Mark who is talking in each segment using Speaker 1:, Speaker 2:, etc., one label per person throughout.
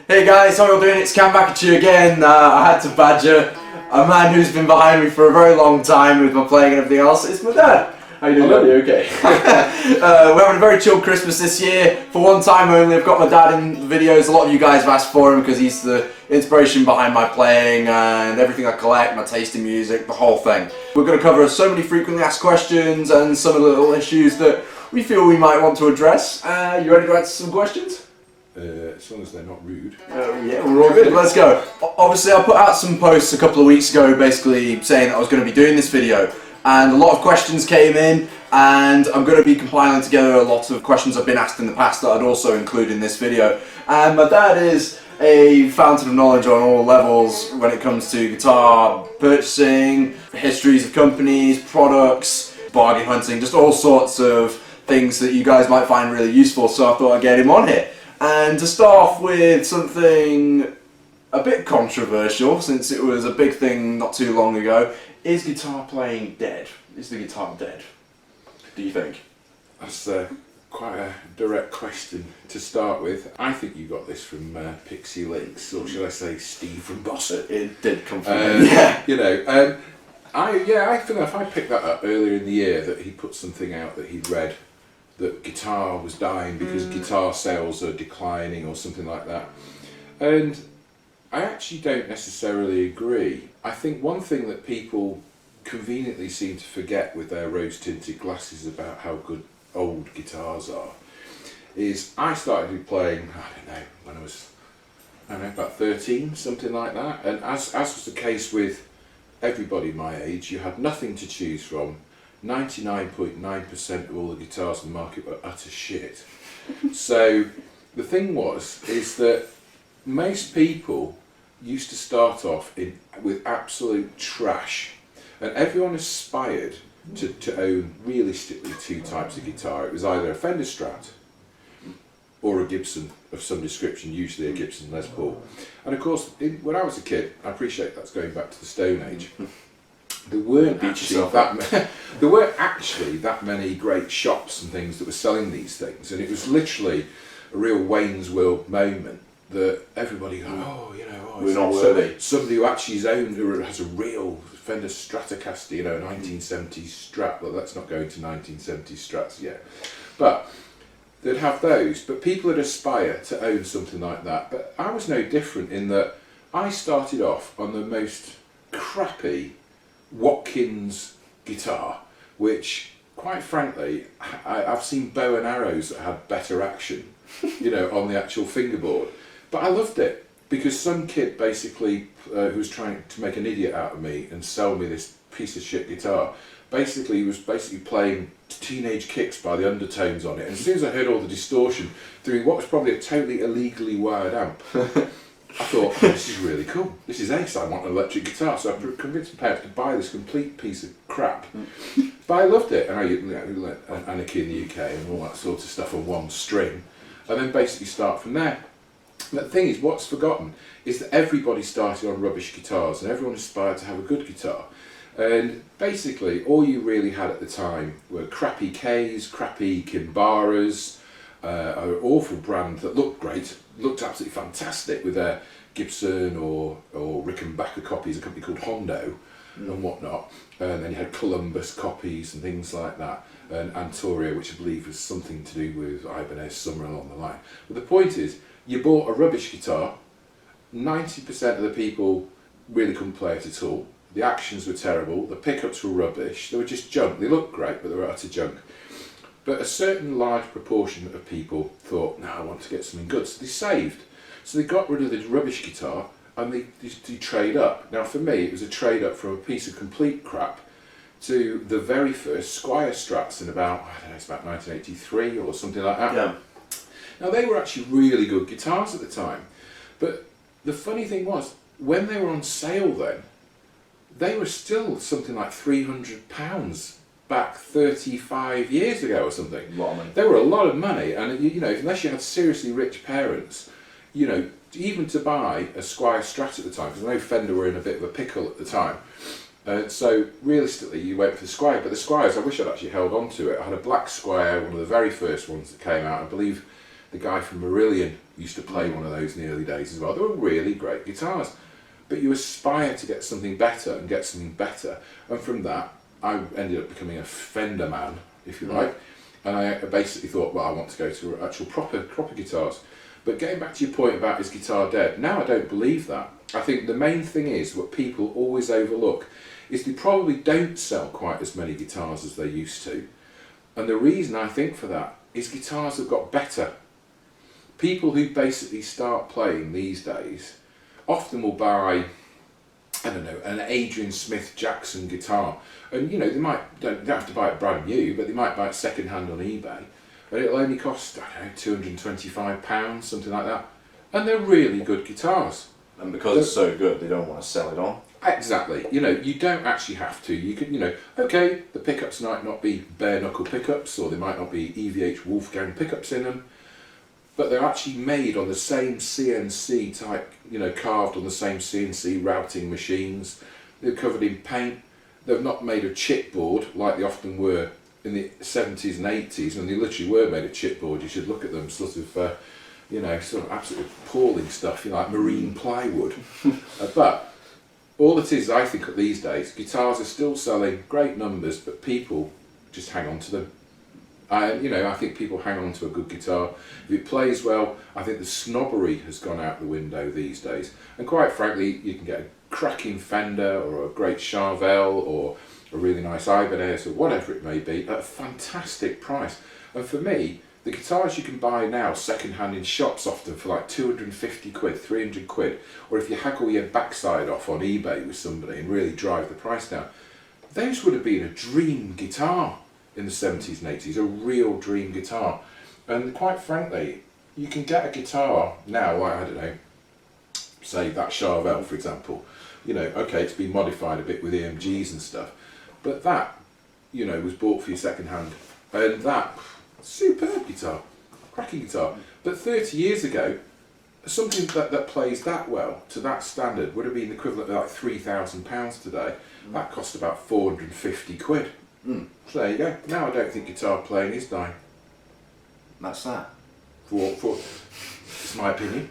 Speaker 1: Hey guys, how are you doing? It's Cam back at you again. I had to badger a man who's been behind me for a very long time with my playing and everything else. It's my dad. How you doing? You okay? We're having a very chill Christmas this year. For one time only, I've got my dad in the videos. A lot of you guys have asked for him because he's the inspiration behind my playing and everything I collect, my taste in music, the whole thing. We're going to cover so many frequently asked questions and some of the little issues that we feel we might want to address. You ready to answer some questions?
Speaker 2: As long as they're not rude.
Speaker 1: Yeah, we're all good. Let's go. Obviously, I put out some posts a couple of weeks ago basically saying that I was going to be doing this video. And a lot of questions came in, and I'm going to be compiling together a lot of questions I've been asked in the past that I'd also include in this video. And my dad is a fountain of knowledge on all levels when it comes to guitar purchasing, histories of companies, products, bargain hunting, just all sorts of things that you guys might find really useful, so I thought I'd get him on here. And to start off with something a bit controversial, since it was a big thing not too long ago, is guitar playing dead? Is the guitar dead? Do you think?
Speaker 2: That's quite a direct question to start with. I think you got this from Pixie Links, or should I say Steve from Bossett.
Speaker 1: It did come from him, yeah.
Speaker 2: You know, I think if I picked that up earlier in the year that he put something out that he'd read that guitar was dying because guitar sales are declining or something like that. And I actually don't necessarily agree. I think one thing that people conveniently seem to forget with their rose-tinted glasses about how good old guitars are is I started playing, I don't know, when I was, about 13, something like that. And as was the case with everybody my age, you had nothing to choose from. 99.9% of all the guitars in the market were utter shit. So the thing is that most people used to start off with absolute trash, and everyone aspired to own realistically two types of guitar. It was either a Fender Strat or a Gibson of some description, usually a Gibson Les Paul. And of course, when I was a kid, I appreciate that's going back to the Stone Age, there weren't actually that many great shops and things that were selling these things, and it was literally a real Wayne's World moment that everybody goes,
Speaker 1: we're not worthy.
Speaker 2: Somebody who actually has a real Fender Stratocaster, 1970s Strat. Well, let's not go into 1970s Strats yet, but they'd have those. But people would aspire to own something like that. But I was no different in that I started off on the most crappy Watkins guitar, which, quite frankly, I've seen bow and arrows that had better action, on the actual fingerboard. But I loved it because some kid basically who was trying to make an idiot out of me and sell me this piece of shit guitar, was playing Teenage Kicks by the Undertones on it. And as soon as I heard all the distortion through what was probably a totally illegally wired amp, I thought, this is really cool. This is ace. I want an electric guitar. So I convinced my parents to buy this complete piece of crap. But I loved it. And I learned Anarchy in the UK and all that sort of stuff on one string. And then basically start from there. But the thing is, what's forgotten is that everybody started on rubbish guitars and everyone aspired to have a good guitar. And basically, all you really had at the time were crappy Ks, crappy Kimbaras, an awful brand that looked great, looked absolutely fantastic with their Gibson or Rickenbacker copies, a company called Hondo and whatnot. And then you had Columbus copies and things like that, and Antoria, which I believe was something to do with Ibanez, somewhere along the line. But the point is, you bought a rubbish guitar, 90% of the people really couldn't play it at all. The actions were terrible, the pickups were rubbish, they were just junk. They looked great, but they were utter junk. But a certain large proportion of people thought, no, I want to get something good. So they saved. So they got rid of the rubbish guitar and they trade up. Now for me, it was a trade up from a piece of complete crap to the very first Squire Strats in about 1983 or something like that.
Speaker 1: Yeah.
Speaker 2: Now they were actually really good guitars at the time. But the funny thing was, when they were on sale then, they were still something like £300 back 35 years ago or something.
Speaker 1: A lot of money.
Speaker 2: They were a lot of money, and unless you had seriously rich parents, even to buy a Squire Strat at the time, because I know Fender were in a bit of a pickle at the time. So realistically, you went for the Squire, but the Squires, I wish I'd actually held on to it. I had a black Squire, one of the very first ones that came out. I believe The guy from Marillion used to play one of those in the early days as well. They were really great guitars. But you aspire to get something better and get something better. And from that, I ended up becoming a Fender man, if you like. And I basically thought, well, I want to go to actual proper guitars. But getting back to your point about is guitar dead, now I don't believe that. I think the main thing is, what people always overlook, is they probably don't sell quite as many guitars as they used to. And the reason I think for that is guitars have got better. People who basically start playing these days often will buy, I don't know, an Adrian Smith Jackson guitar. And you know, they don't have to buy it brand new, but they might buy it second hand on eBay. And it'll only cost, I don't know, £225, something like that. And they're really good guitars.
Speaker 1: And because it's so good, they don't want to sell it on.
Speaker 2: Exactly. You know, you don't actually have to. You can, you know, okay, the pickups might not be bare knuckle pickups, or they might not be EVH Wolfgang pickups in them, but they're actually made on the same CNC type, you know, carved on the same CNC routing machines. They're covered in paint. They're not made of chipboard like they often were in the 70s and 80s, when they literally were made of chipboard. You should look at them, sort of, you know, sort of absolutely appalling stuff, you know, like marine plywood. But all it is, I think, these days, guitars are still selling great numbers, but people just hang on to them. You know, I think people hang on to a good guitar. If it plays well, I think the snobbery has gone out the window these days. And quite frankly, you can get a cracking Fender or a great Charvel or a really nice Ibanez or whatever it may be at a fantastic price. And for me, the guitars you can buy now second hand in shops often for like 250 quid, 300 quid, or if you haggle your backside off on eBay with somebody and really drive the price down, those would have been a dream guitar in the 70s and 80s, a real dream guitar. And quite frankly, you can get a guitar now, like, I don't know, say that Charvel for example, you know, okay, it's been modified a bit with EMGs and stuff, but that, you know, was bought for your second hand, and that, superb guitar, cracking guitar. But 30 years ago, something that plays that well, to that standard, would have been the equivalent of like £3,000 today. That cost about 450 quid. So there you go. Now I don't think guitar playing is dying.
Speaker 1: That's that.
Speaker 2: It's my opinion.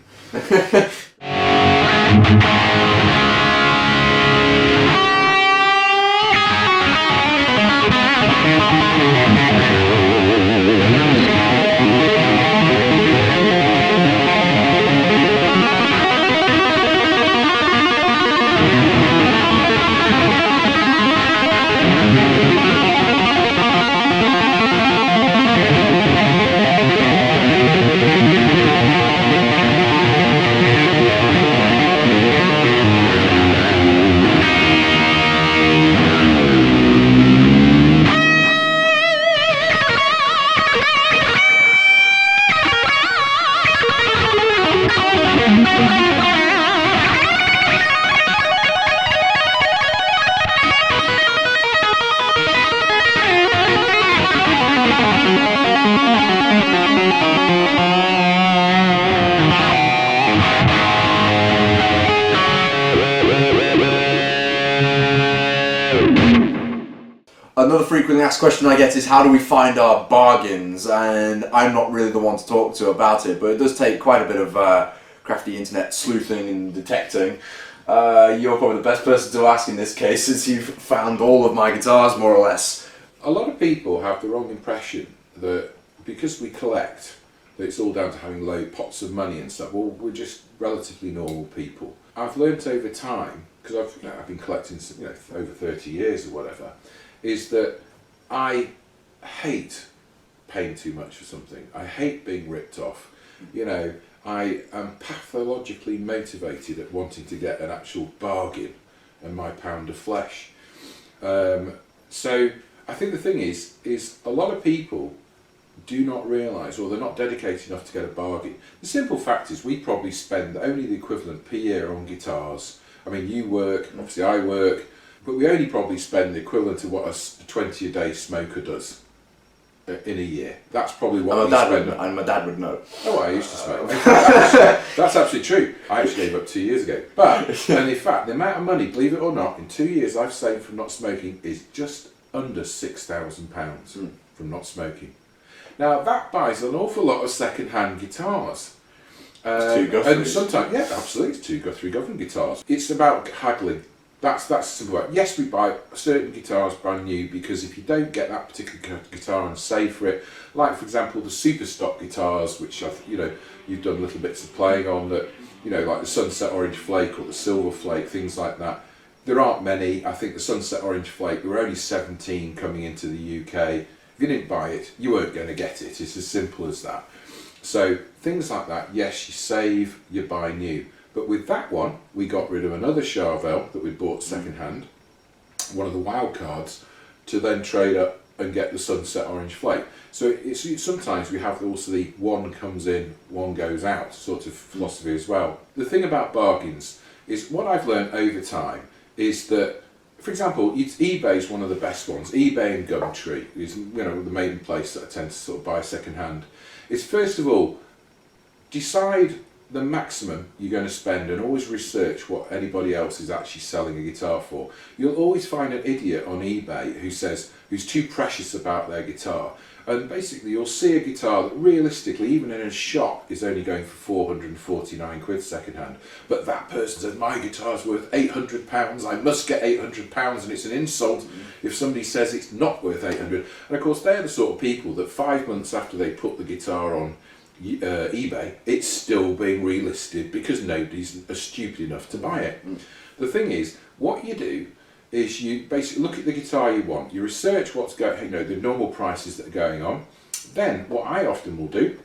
Speaker 1: Another frequently asked question I get is, how do we find our bargains? And I'm not really the one to talk to about it, but it does take quite a bit of crafty internet sleuthing and detecting. You're probably the best person to ask in this case, since you've found all of my guitars, more or less.
Speaker 2: A lot of people have the wrong impression that because we collect, that it's all down to having low pots of money and stuff. Well, we're just relatively normal people. I've learnt over time, because I've been collecting, you know, over 30 years or whatever, is that I hate paying too much for something. I hate being ripped off. You know, I am pathologically motivated at wanting to get an actual bargain and my pound of flesh. So I think the thing is a lot of people do not realise, or they're not dedicated enough to get a bargain. The simple fact is we probably spend only the equivalent per year on guitars. I mean, you work, obviously I work, but we only probably spend the equivalent of what a 20-a-day smoker does in a year. That's probably what we spend.
Speaker 1: And my dad would know.
Speaker 2: Oh, I used to smoke. That's absolutely true. I actually gave up 2 years ago. But, and in fact, the amount of money, believe it or not, in 2 years I've saved from not smoking is just under £6,000 from not smoking. Now that buys an awful lot of second-hand guitars.
Speaker 1: It's 2 Guthries.
Speaker 2: And sometimes, yeah, absolutely, it's 2 Guthrie Government guitars. It's about haggling. That's simple. Yes, we buy certain guitars brand new because if you don't get that particular guitar and save for it, like for example the super stock guitars, which you've done little bits of playing on, that like the Sunset Orange Flake or the Silver Flake, things like that. There aren't many. I think the Sunset Orange Flake, there were only 17 coming into the UK. If you didn't buy it, you weren't going to get it. It's as simple as that. So things like that, yes, you save, you buy new. But with that one, we got rid of another Charvel that we bought second-hand, one of the wild cards, to then trade up and get the Sunset Orange Flake. So sometimes we have also the one comes in, one goes out sort of philosophy as well. The thing about bargains is what I've learned over time is that, for example, eBay is one of the best ones. eBay and Gumtree is the main place that I tend to sort of buy second-hand. It's first of all, decide the maximum you're going to spend and always research what anybody else is actually selling a guitar for. You'll always find an idiot on eBay who's too precious about their guitar, and basically you'll see a guitar that realistically, even in a shop, is only going for 449 quid second hand, but that person says my guitar's worth £800, I must get £800, and it's an insult if somebody says it's not worth 800. And of course they're the sort of people that 5 months after they put the guitar on eBay, it's still being relisted because nobody's stupid enough to buy it. The thing is, what you do is you basically look at the guitar you want, you research what's going, the normal prices that are going on. Then what I often will do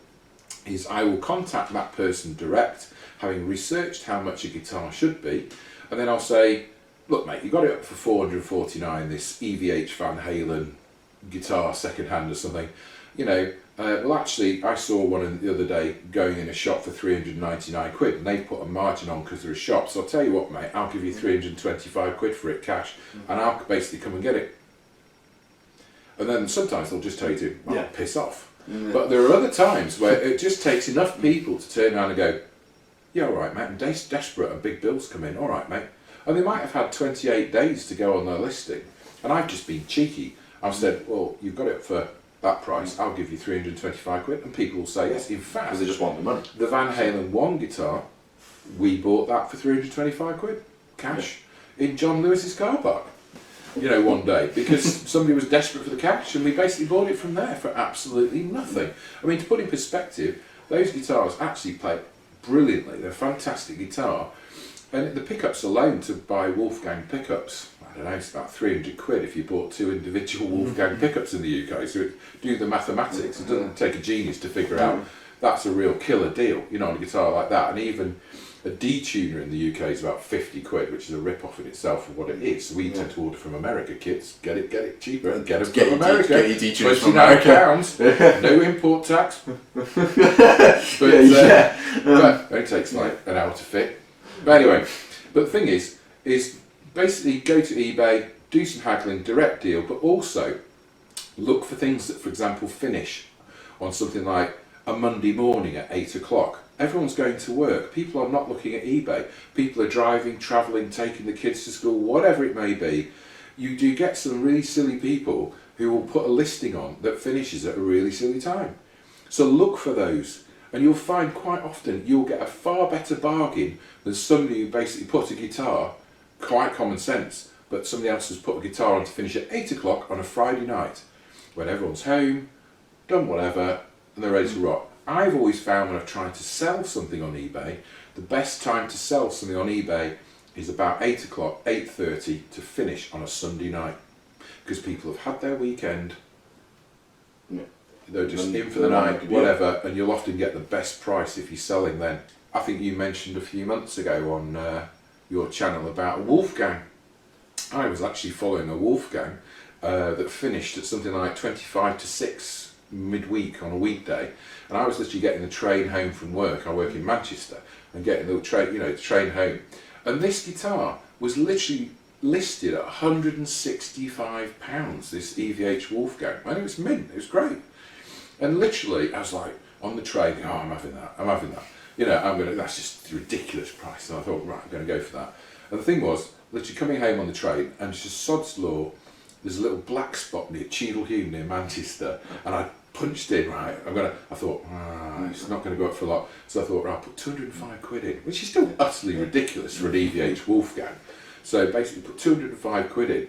Speaker 2: is I will contact that person direct, having researched how much a guitar should be, and then I'll say, look mate, you got it up for 449, this EVH Van Halen guitar second hand or something, well actually I saw one the other day going in a shop for 399 quid and they've put a margin on because they're a shop, so I'll tell you what mate, I'll give you 325 quid for it cash and I'll basically come and get it. And then sometimes they'll just tell you to piss off. But there are other times where it just takes enough people to turn around and go, yeah alright mate, I'm desperate and big bills come in, alright mate. And they might have had 28 days to go on their listing and I've just been cheeky. I've said, well you've got it for that price, I'll give you 325 quid, and people will say yes. In fact,
Speaker 1: because they just want the money.
Speaker 2: The Van Halen 1 guitar, we bought that for 325 quid, cash, in John Lewis's car park, one day, because somebody was desperate for the cash, and we basically bought it from there for absolutely nothing. I mean, to put in perspective, those guitars actually play brilliantly, they're a fantastic guitar, and the pickups alone, to buy Wolfgang pickups, I don't know, it's about 300 quid if you bought 2 individual Wolfgang pickups in the UK, so do the mathematics. It doesn't take a genius to figure out that's a real killer deal, on a guitar like that. And even a D-tuner in the UK is about 50 quid, which is a rip-off in itself of what it is. So we tend to order from America, kids. Get it cheaper and get it from America.
Speaker 1: Get your D-tuners from America.
Speaker 2: £29, no import tax. But it only takes like an hour to fit. But anyway, but the thing is basically go to eBay, do some haggling, direct deal, but also look for things that, for example, finish on something like a Monday morning at 8 o'clock. Everyone's going to work. People are not looking at eBay. People are driving, travelling, taking the kids to school, whatever it may be. You do get some really silly people who will put a listing on that finishes at a really silly time. So look for those. And you'll find quite often you'll get a far better bargain than somebody who basically put a guitar, quite common sense, but somebody else has put a guitar on to finish at 8 o'clock on a Friday night when everyone's home, done whatever, and they're ready to rock. I've always found when I've tried to sell something on eBay, the best time to sell something on eBay is about 8 o'clock, 8:30 to finish on a Sunday night, because people have had their weekend, they're just in for the night, whatever, and you'll often get the best price if you're selling then. I think you mentioned a few months ago on your channel about a Wolfgang. I was actually following a Wolfgang that finished at something like 25 to 6 midweek on a weekday, and I was literally getting the train home from work. I work in Manchester, and getting the train home, and this guitar was literally listed at £165. This EVH Wolfgang, and it was mint. It was great, and literally I was like on the train, oh, I'm having that. That's just a ridiculous price. And I thought, right, I'm going to go for that. And the thing was, literally coming home on the train, and it's just sod's law, there's a little black spot near Cheadle Hulme near Manchester, and I punched in, right, I thought, it's not going to go up for a lot. So I thought, right, I'll put 205 quid in, which is still utterly ridiculous for an EVH Wolfgang. So basically put 205 quid in,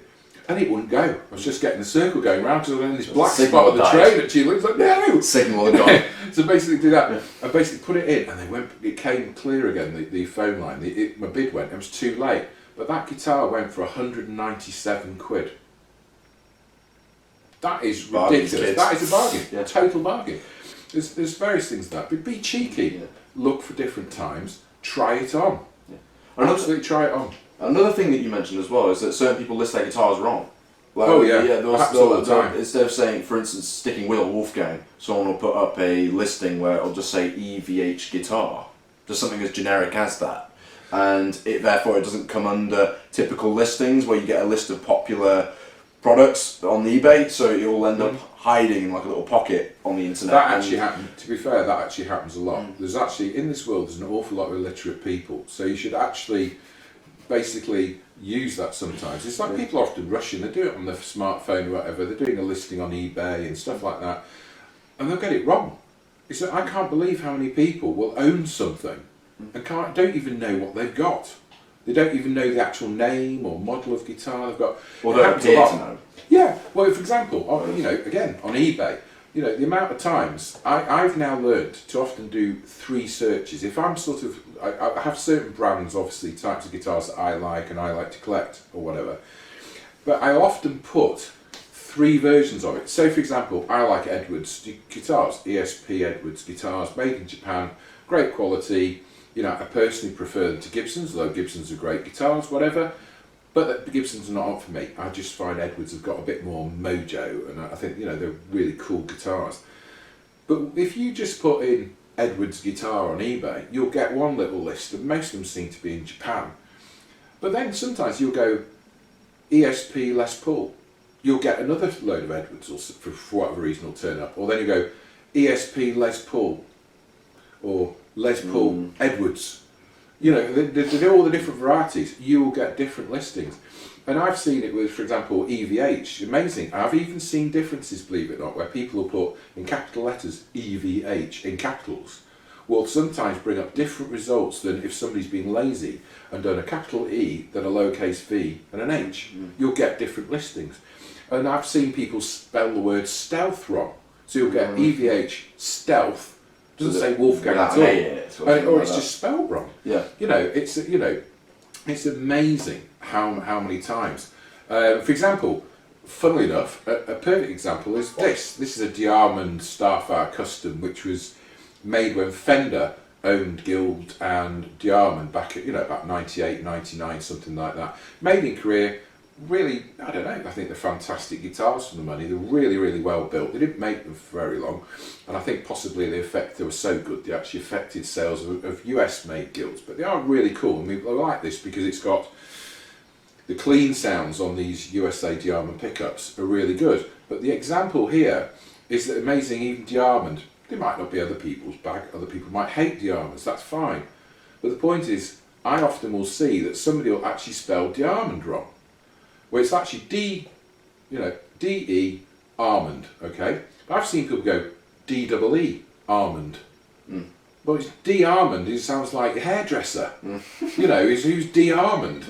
Speaker 2: and it wouldn't go. I was just getting the circle going round because I was in this black spot on the train at Chile. It's like, no!
Speaker 1: Signal had gone.
Speaker 2: So basically do that. I basically put it in, and it came clear again, the phone line. My bid went, it was too late. But that guitar went for 197 quid. That is ridiculous. That is a bargain, a total bargain. There's various things to that, but be cheeky. Yeah. Look for different times. Try it on. Yeah. Absolutely try it on.
Speaker 1: Another thing that you mentioned as well is that certain people list their guitars wrong.
Speaker 2: Like, all the time.
Speaker 1: Instead of saying, for instance, sticking with a Wolfgang, someone will put up a listing where it'll just say EVH guitar, just something as generic as that, and therefore it doesn't come under typical listings where you get a list of popular products on eBay, so it will end up hiding in like a little pocket on the internet.
Speaker 2: That actually happens. To be fair, that actually happens a lot. There's actually, in this world, there's an awful lot of illiterate people, so you should actually basically use that sometimes. It's like people are often rushing, they do it on their smartphone or whatever, they're doing a listing on eBay and stuff like that, and they'll get it wrong. It's like, I can't believe how many people will own something and don't even know what they've got. They don't even know the actual name or model of guitar they've got.
Speaker 1: Or they appear to know.
Speaker 2: Yeah, well, for example, again, on eBay, the amount of times, I've now learned to often do 3 searches. If I'm I have certain brands, obviously, types of guitars that I like and I like to collect or whatever, but I often put 3 versions of it. So, for example, I like Edwards guitars, ESP Edwards guitars, made in Japan, great quality. I personally prefer them to Gibsons, although Gibsons are great guitars, whatever. But the Gibsons are not on for me. I just find Edwards have got a bit more mojo, and I think they're really cool guitars. But if you just put in Edwards guitar on eBay, you'll get one little list, and most of them seem to be in Japan. But then sometimes you'll go ESP Les Paul. You'll get another load of Edwards, or for whatever reason, will turn up. Or then you go ESP Les Paul, or Les Paul Edwards. They do all the different varieties. You will get different listings. And I've seen it with, for example, EVH. Amazing. I've even seen differences, believe it or not, where people will put in capital letters EVH in capitals. Will sometimes bring up different results than if somebody's been lazy and done a capital E, then a lowercase v and an H. You'll get different listings. And I've seen people spell the word stealth wrong. So you'll get EVH stealth. Doesn't say Wolfgang at all, or it's just spelled wrong.
Speaker 1: Yeah,
Speaker 2: it's amazing how many times. For example, funnily enough, a perfect example is this. This is a Diamond Starfire Custom, which was made when Fender owned Guild and Diamond back at about 98, 99, something like that. Made in Korea. Really, I don't know, I think they're fantastic guitars for the money. They're really, really well built. They didn't make them for very long, and I think possibly they were so good they actually affected sales of US made Guilds, but they are really cool, and we like this because it's got the clean sounds on these USA Diamond pickups are really good. But the example here is that amazing, even Diamond, they might not be other people's bag, other people might hate Diamonds, that's fine. But the point is, I often will see that somebody will actually spell Diamond wrong. Where it's actually D-E, almond, okay? But I've seen people go D-double-E, almond. Well, it's D-almond, it sounds like a hairdresser. Who's D-almond?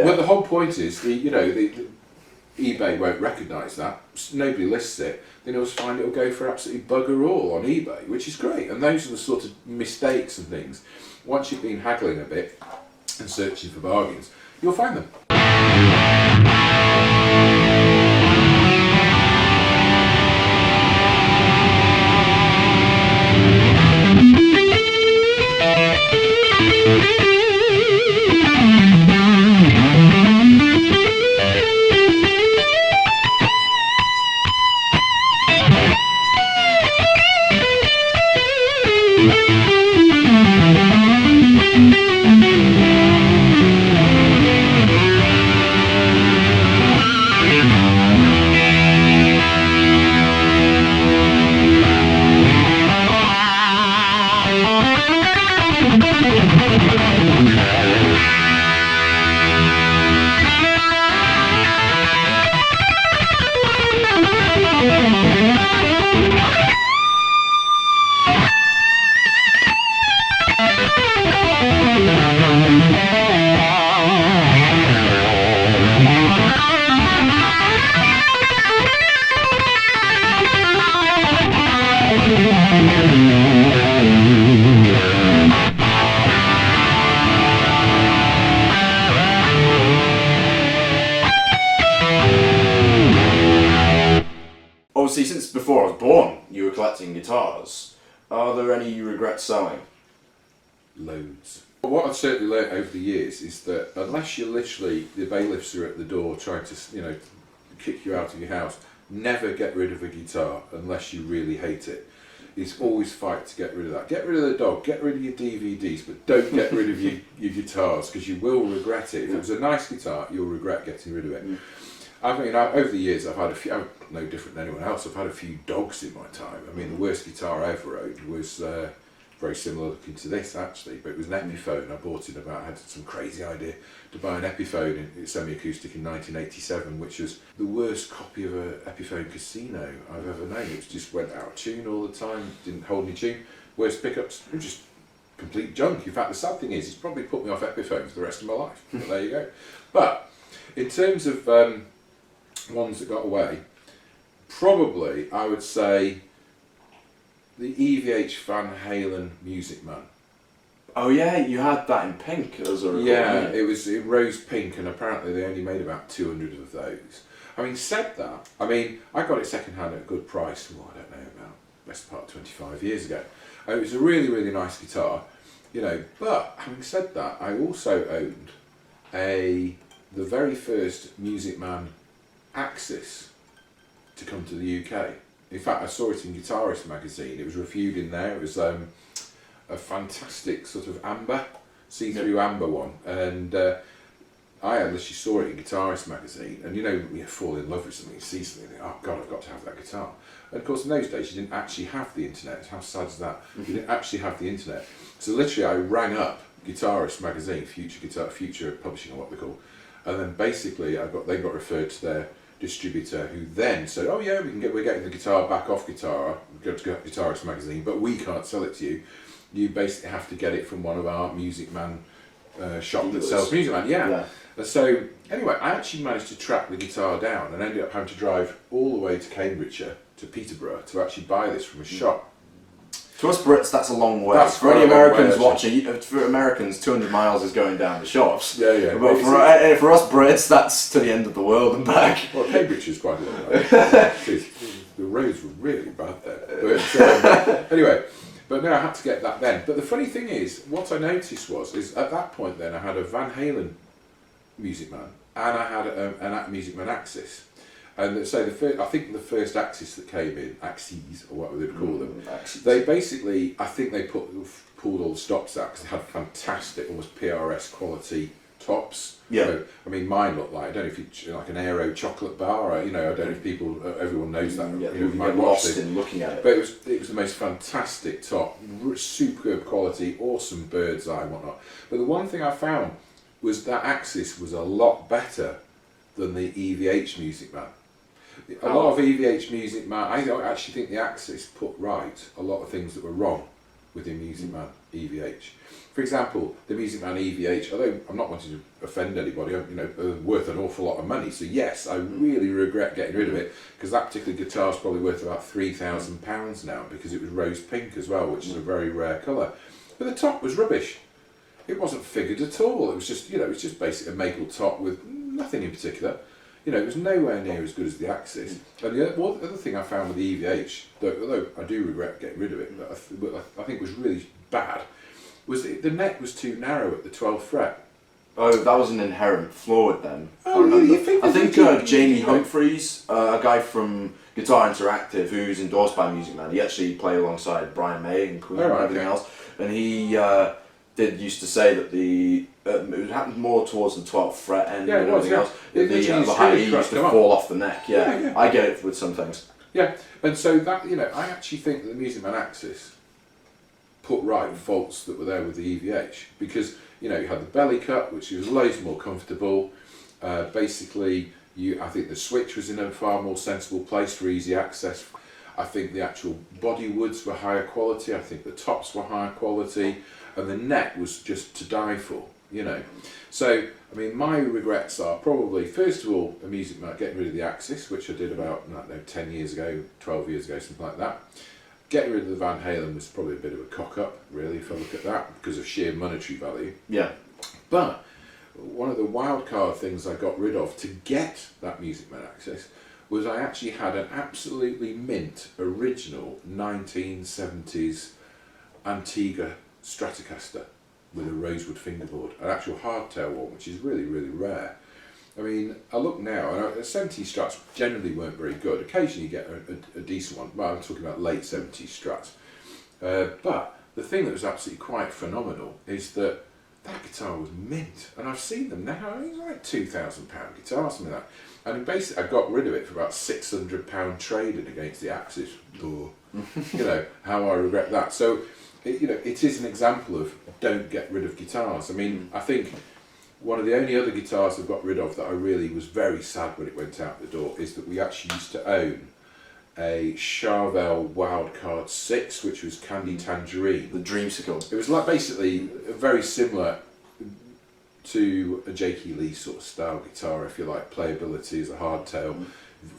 Speaker 2: Well, the whole point is, the eBay won't recognise that. Nobody lists it. Then you'll find it'll go for absolutely bugger all on eBay, which is great. And those are the sort of mistakes and things. Once you've been haggling a bit and searching for bargains, you'll find them.
Speaker 1: collecting guitars, are there any you regret selling?
Speaker 2: Loads. What I've certainly learnt over the years is that unless you're literally, the bailiffs are at the door trying to, kick you out of your house, never get rid of a guitar unless you really hate it. It's always fight to get rid of that. Get rid of the dog, get rid of your DVDs, but don't get rid of your guitars, because you will regret it. If it was a nice guitar, you'll regret getting rid of it. I mean, over the years, I've had a few, I'm no different than anyone else, I've had a few dogs in my time. I mean, the worst guitar I ever owned was very similar looking to this, actually, but it was an Epiphone. I bought it I had some crazy idea to buy an Epiphone in semi-acoustic in 1987, which was the worst copy of an Epiphone Casino I've ever known. It just went out of tune all the time, didn't hold any tune, worst pickups, it was just complete junk. In fact, the sad thing is, it's probably put me off Epiphone for the rest of my life, but there you go. But in terms of ones that got away, probably I would say the EVH Van Halen Music Man.
Speaker 1: Oh yeah, you had that in pink as a recording.
Speaker 2: Yeah, it was in rose pink, and apparently they only made about 200 of those. I mean, said that, I mean, I got it second hand at a good price, well, I don't know, about best part of 25 years ago. And it was a really, really nice guitar, but having said that, I also owned the very first Music Man Axis to come to the UK. In fact, I saw it in Guitarist magazine. It was reviewed in there. It was a fantastic sort of amber, see-through amber one. And I actually saw it in Guitarist magazine. And you fall in love with something, you see something, you think, oh God, I've got to have that guitar. And of course, in those days, you didn't actually have the internet. How sad is that? You didn't actually have the internet. So literally, I rang up Guitarist magazine, Future Publishing, or what they're called. And then basically, they got referred to their distributor, who then said, oh yeah, we're getting the guitar back off Guitar, go to Guitarist magazine, but we can't sell it to you. You basically have to get it from one of our Music Man shop that sells Music Man. Yeah. And so anyway, I actually managed to track the guitar down and ended up having to drive all the way to Cambridgeshire, to Peterborough, to actually buy this from a shop.
Speaker 1: To us Brits, that's a long way.
Speaker 2: That's
Speaker 1: for any Americans
Speaker 2: way,
Speaker 1: watching, for Americans, 200 miles is going down the shops.
Speaker 2: Yeah.
Speaker 1: But for us Brits, that's to the end of the world and back.
Speaker 2: Well, Cambridge is quite a long way. The roads were really bad there. But anyway, but no, I had to get that then. But the funny thing is, what I noticed is at that point then I had a Van Halen Music Man and I had an Music Man Axis. And so I think the first Axis that came in, Axes, or what they would call them, they basically, I think they pulled all the stops out because they had fantastic, almost PRS quality tops.
Speaker 1: Yeah.
Speaker 2: So, I mean, mine looked like, I don't know if you like an Aero chocolate bar, or, I don't know if everyone knows that.
Speaker 1: Yeah,
Speaker 2: you
Speaker 1: might lost in looking at it.
Speaker 2: But it was the most fantastic top, superb quality, awesome bird's eye and whatnot. But the one thing I found was that Axis was a lot better than the EVH Music Man. A lot of EVH Music Man, I don't actually think the Axis put right a lot of things that were wrong with the Music Man EVH. For example, the Music Man EVH, although I'm not wanting to offend anybody, worth an awful lot of money. So yes, I really regret getting rid of it, because that particular guitar is probably worth about £3,000 now, because it was rose pink as well, which is a very rare colour. But the top was rubbish. It wasn't figured at all. It was just, it was just basically a maple top with nothing in particular. It was nowhere near as good as the Axis. And the other thing I found with the EVH, although I do regret getting rid of it, but I think was really bad, was the neck was too narrow at the 12th fret.
Speaker 1: Oh, that was an inherent flaw with them.
Speaker 2: Oh, really?
Speaker 1: I think Jamie Humphreys, a guy from Guitar Interactive, who's endorsed by Music Man, he actually played alongside Brian May and Queen and everything else, and he used to say that it happened more towards the 12th fret end and everything else. The high E used to fall off the neck. Yeah, I get it with some things.
Speaker 2: Yeah, and so that I actually think that the Music Man Axis put right faults that were there with the EVH, because you had the belly cut, which was loads more comfortable. Basically, I think the switch was in a far more sensible place for easy access. I think the actual body woods were higher quality. I think the tops were higher quality, and the neck was just to die for. So I mean, my regrets are probably, first of all, a Music Man, getting rid of the Axis, which I did about 10 years ago, 12 years ago, something like that. Getting rid of the Van Halen was probably a bit of a cock up, really, if I look at that, because of sheer monetary value.
Speaker 1: Yeah.
Speaker 2: But one of the wild card things I got rid of to get that Music Man Axis was I actually had an absolutely mint original 1970s Antigua Stratocaster with a rosewood fingerboard, an actual hardtail one, which is really, really rare. I mean, I look now, and 70s Strats generally weren't very good. Occasionally you get a decent one. Well, I'm talking about late 70s Strats. But the thing that was absolutely quite phenomenal is that guitar was mint. And I've seen them now, it's like £2,000 guitar, something like that. And basically I got rid of it for about £600 trading against the Axis. You know, how I regret that. So, it is an example of don't get rid of guitars. I mean, I think one of the only other guitars I've got rid of that I really was very sad when it went out the door is that we actually used to own a Charvel Wildcard 6, which was Candy Tangerine.
Speaker 1: The Dreamsicle.
Speaker 2: It was like basically very similar to a Jakey Lee sort of style guitar, if you like. Playability is a hardtail.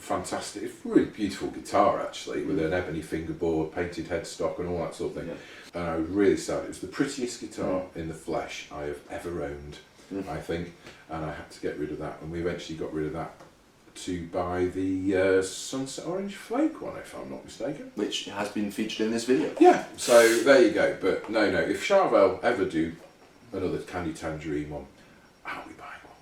Speaker 2: Fantastic, it's a really beautiful guitar actually, with an ebony fingerboard, painted headstock and all that sort of thing. And I was really sad. It was the prettiest guitar in the flesh I have ever owned, I think, and I had to get rid of that, and we eventually got rid of that to buy the Sunset Orange Flake one, if I'm not mistaken.
Speaker 1: Which has been featured in this video.
Speaker 2: Yeah, so there you go. But no, if Charvel ever do another Candy Tangerine one, I'll be buying one.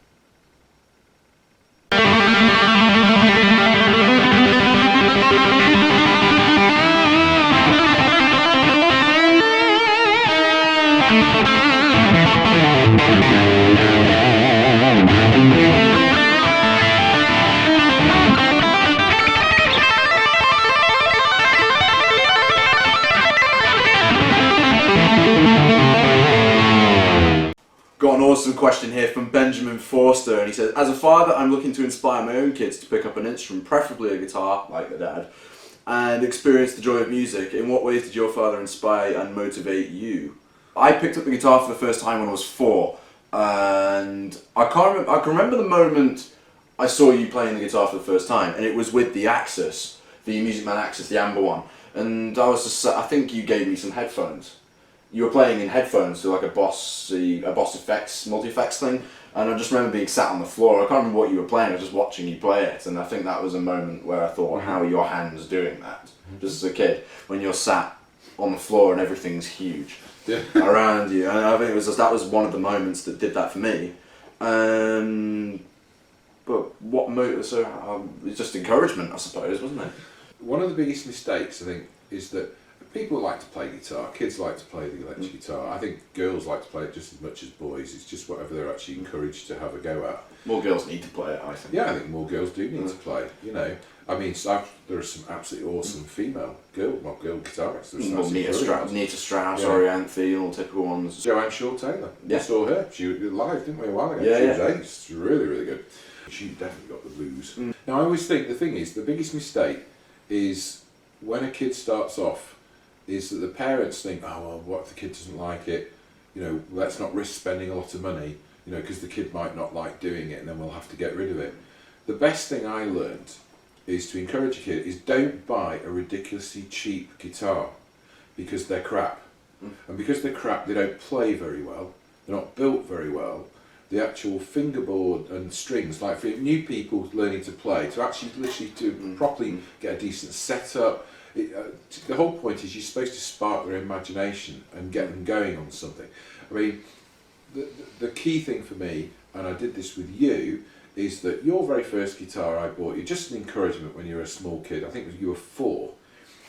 Speaker 1: Got an awesome question here from Benjamin Forster, and he says, as a father, I'm looking to inspire my own kids to pick up an instrument, preferably a guitar, like their dad, and experience the joy of music. In what ways did your father inspire and motivate you? I picked up the guitar for the first time when I was 4, and I can remember the moment I saw you playing the guitar for the first time, and it was with the Axis, the Music Man Axis, the amber one, and I think you gave me some headphones. You were playing in headphones to like a Boss Effects, multi-effects thing, and I just remember being sat on the floor. I can't remember what you were playing, I was just watching you play it, and I think that was a moment where I thought, how are your hands doing that? Just as a kid, when you're sat on the floor and everything's huge around you, and I think that was one of the moments that did that for me. But what motive? It's just encouragement, I suppose, wasn't it?
Speaker 2: One of the biggest mistakes, I think, is that people like to play guitar, kids like to play the electric guitar. I think girls like to play it just as much as boys. It's just whatever they're actually encouraged to have a go at.
Speaker 1: More girls need to play it, I think.
Speaker 2: Yeah, I think more girls do need to play. I mean, there are some absolutely awesome female girl guitarists.
Speaker 1: Nita Strauss, Orianthe, all typical ones.
Speaker 2: Joanne Shaw Taylor.
Speaker 1: Yeah.
Speaker 2: We saw her. She was live, didn't we, a while ago?
Speaker 1: Yeah,
Speaker 2: she was ace. She was really, really good. She definitely got the blues. Now, I always think the thing is, the biggest mistake is when a kid starts off, is that the parents think, oh well, what if the kid doesn't like it? Let's not risk spending a lot of money, because the kid might not like doing it, and then we'll have to get rid of it. The best thing I learned is to encourage a kid is don't buy a ridiculously cheap guitar, because they're crap. And because they're crap, they don't play very well, they're not built very well. The actual fingerboard and strings, like for new people learning to play, to actually literally to properly get a decent setup, the whole point is you're supposed to spark their imagination and get them going on something. I mean, the key thing for me, and I did this with you, is that your very first guitar I bought you, just an encouragement when you were a small kid, I think you were 4,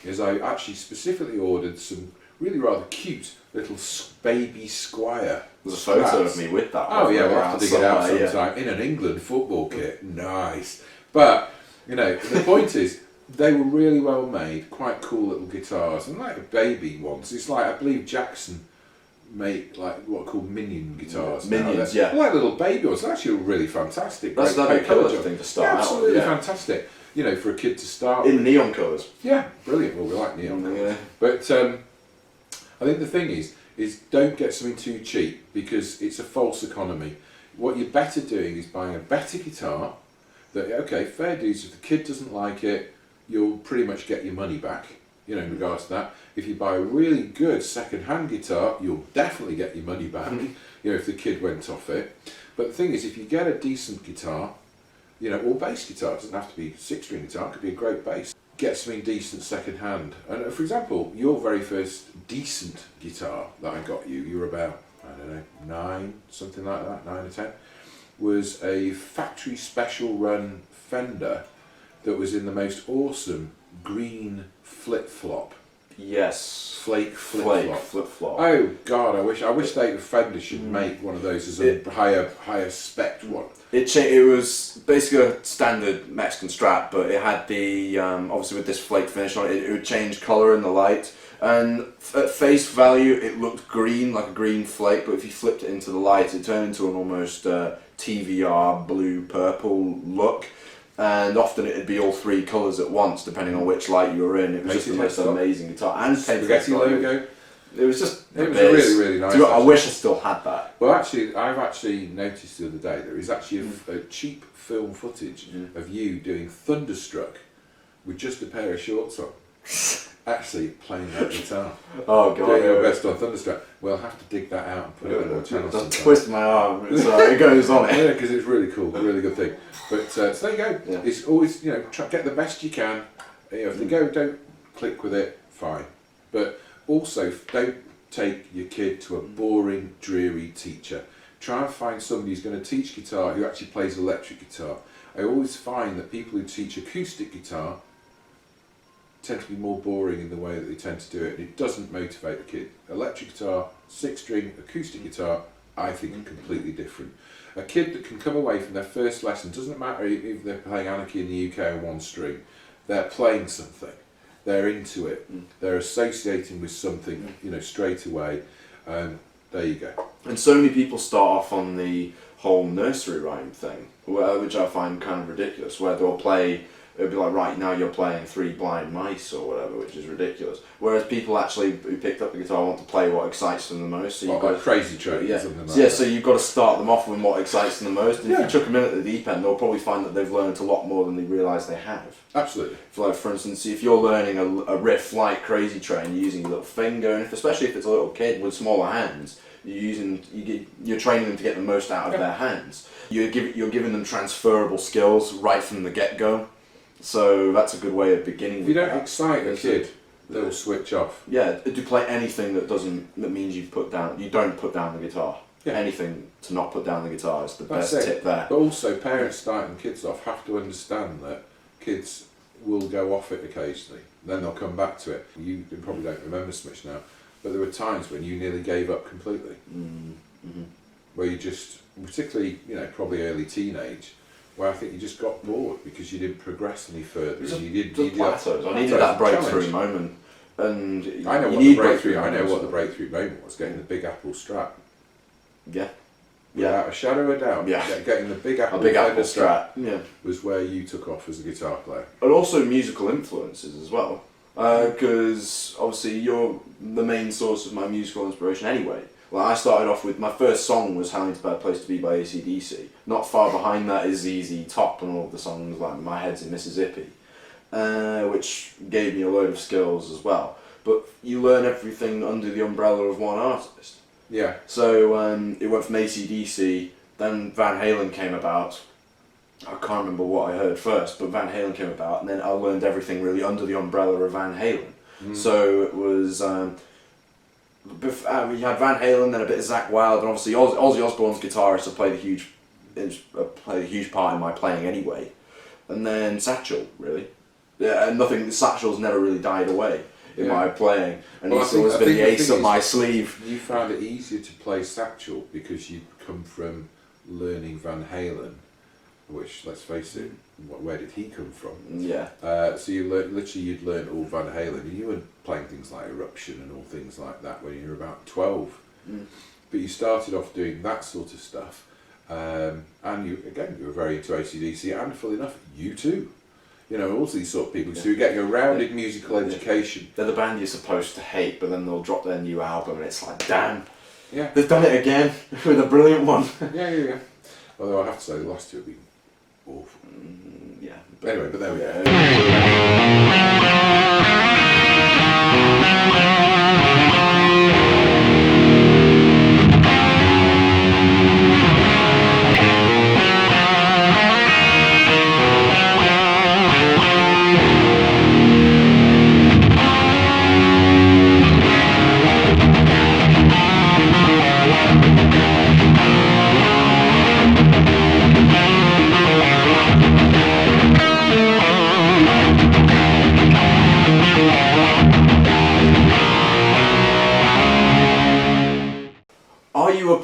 Speaker 2: is I actually specifically ordered some really rather cute little baby Squire.
Speaker 1: There's a photo of me with that.
Speaker 2: Oh yeah, we'll have to dig it out sometime. In an England football kit. Nice. But, the point is, they were really well made, quite cool little guitars, and like baby ones. It's like, I believe Jackson make like what are called minion guitars.
Speaker 1: Minions,
Speaker 2: yeah. Like little baby ones. They're actually really fantastic.
Speaker 1: That's a colour thing to start out with.
Speaker 2: Absolutely fantastic. For a kid to start
Speaker 1: in neon colours.
Speaker 2: Yeah, brilliant. Well, we like neon colours. But I think the thing is don't get something too cheap, because it's a false economy. What you're better doing is buying a better guitar that, okay, fair dues, if the kid doesn't like it, you'll pretty much get your money back, in regards to that. If you buy a really good second-hand guitar, you'll definitely get your money back, if the kid went off it. But the thing is, if you get a decent guitar, You know, or bass guitar. It doesn't have to be 6-string guitar. It could be a great bass. Get something decent second hand. And for example, your very first decent guitar that I got you, you were about, I don't know, 9, something like that, 9 or 10, was a factory special run Fender that was in the most awesome green flip-flop.
Speaker 1: Yes.
Speaker 2: Flake flip-flop.
Speaker 1: Flip-flop.
Speaker 2: Oh God, I wish they Fender should make one of those as a higher spec one.
Speaker 1: It was basically a standard Mexican Strat, but it had the obviously with this flake finish on it, it would change colour in the light. And at face value, it looked green, like a green flake, but if you flipped it into the light, it turned into an almost TVR blue-purple look. And often it'd be all 3 colours at once, depending on which light you were in. It was just the most amazing guitar. And
Speaker 2: Spaghetti logo.
Speaker 1: It was just.
Speaker 2: It was really, really nice.
Speaker 1: I wish I still had that.
Speaker 2: Well, actually, I've actually noticed the other day there is actually a cheap film footage of you doing Thunderstruck with just a pair of shorts on. Actually playing that guitar.
Speaker 1: Oh God!
Speaker 2: Doing your best on Thunderstruck. We'll have to dig that out and put it on our channel.
Speaker 1: I'll twist my arm. It goes on it.
Speaker 2: Yeah, because it's really cool, a really good thing. But so there you go. Yeah. It's always, you know, try get the best you can. You know, if they don't click with it, fine. But also, don't take your kid to a boring, dreary teacher. Try and find somebody who's going to teach guitar who actually plays electric guitar. I always find that people who teach acoustic guitar tend to be more boring in the way that they tend to do it, and it doesn't motivate the kid. Electric guitar, 6-string, acoustic guitar, I think are completely different. A kid that can come away from their first lesson, doesn't matter if they're playing Anarchy in the UK on 1 string, they're playing something, they're into it, they're associating with something, you know, straight away. There you go.
Speaker 1: And so many people start off on the whole nursery rhyme thing, which I find kind of ridiculous, where they'll play. It'd be like, right, now you're playing 3 Blind Mice or whatever, which is ridiculous. Whereas people actually who picked up the guitar want to play what excites them the most. So you've got
Speaker 2: Crazy Train,
Speaker 1: yeah.
Speaker 2: something like
Speaker 1: yeah,
Speaker 2: that.
Speaker 1: so you've got to start them off with what excites them the most. And if you chuck them in at the deep end, they'll probably find that they've learned a lot more than they realise they have.
Speaker 2: Absolutely.
Speaker 1: For instance, if you're learning a riff like Crazy Train, you're using your little finger, and especially if it's a little kid with smaller hands, you're training them to get the most out of their hands. You're giving them transferable skills right from the get-go. So that's a good way of beginning.
Speaker 2: If you don't excite a kid, they'll switch off.
Speaker 1: Yeah, to play anything that means you don't put down the guitar. Yeah. Anything to not put down the guitar is the best tip there.
Speaker 2: But also, parents starting kids off have to understand that kids will go off it occasionally. Then they'll come back to it. You probably don't remember so much now, but there were times when you nearly gave up completely. Mm-hmm. Where you just, particularly, you know, probably early teenage, where I think you just got bored because you didn't progress any further.
Speaker 1: I needed that breakthrough moment, and
Speaker 2: I know what the breakthrough moment was. Getting the Big Apple Strat.
Speaker 1: Yeah.
Speaker 2: Without a shadow of a doubt.
Speaker 1: Yeah.
Speaker 2: Getting the Big Apple.
Speaker 1: Strat. Yeah.
Speaker 2: Was where you took off as a guitar player.
Speaker 1: And also musical influences as well, because obviously you're the main source of my musical inspiration anyway. Well, I started off with, my first song was Halen's Bad Place to Be by AC/DC. Not far behind that is ZZ Top and all of the songs like My Head's in Mississippi, which gave me a load of skills as well. But you learn everything under the umbrella of one artist.
Speaker 2: Yeah.
Speaker 1: So it went from AC/DC, then Van Halen came about. I can't remember what I heard first, but Van Halen came about, and then I learned everything really under the umbrella of Van Halen. So it was... you had Van Halen, then a bit of Zakk Wylde, and obviously Ozzy Osbourne's guitarist have played a huge part in my playing anyway. And then Satchel, really. Yeah, and Satchel's never really died away in my playing, and he's always been the ace up my sleeve.
Speaker 2: You found it easier to play Satchel because you'd come from learning Van Halen, which, let's face it, where did he come from?
Speaker 1: Yeah.
Speaker 2: So you'd learn all Van Halen, and you were playing things like Eruption and all things like that when you were about 12. But you started off doing that sort of stuff, and you were very into AC/DC, and full enough, U2. You know, all these sort of people. So you're getting a rounded musical education.
Speaker 1: They're the band you're supposed to hate, but then they'll drop their new album, and it's like, damn,
Speaker 2: yeah,
Speaker 1: they've done it again with a brilliant one.
Speaker 2: Yeah. Although I have to say, the last two have been awful.
Speaker 1: Yeah.
Speaker 2: But anyway, there we go.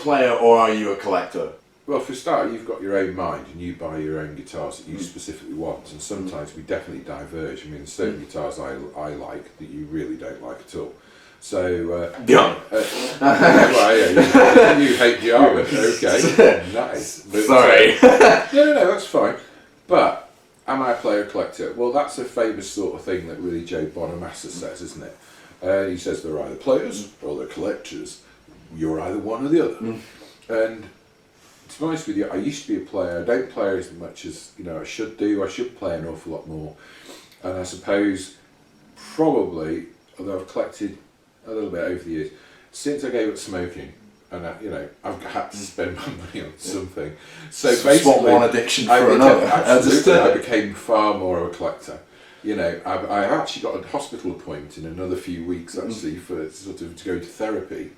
Speaker 1: player or are you a collector?
Speaker 2: Well, for a start, you've got your own mind and you buy your own guitars that you specifically want, and sometimes we definitely diverge. I mean, there's certain guitars I like that you really don't like at all. So,
Speaker 1: Yeah.
Speaker 2: well, yeah, you hate Jarvis, okay, nice. But,
Speaker 1: Sorry.
Speaker 2: no, that's fine. But, am I a player or collector? Well, that's a famous sort of thing that really Joe Bonamassa says, isn't it? He says they're either players or they're collectors. You're either one or the other. And to be honest with you, I used to be a player. I don't play as much as I should do. I should play an awful lot more. And I suppose probably, although I've collected a little bit over the years, since I gave up smoking, and I've had to spend my money on something. So basically,
Speaker 1: swap one addiction for another.
Speaker 2: Absolutely, I became far more of a collector. I actually got a hospital appointment in another few weeks actually for sort of to go to therapy.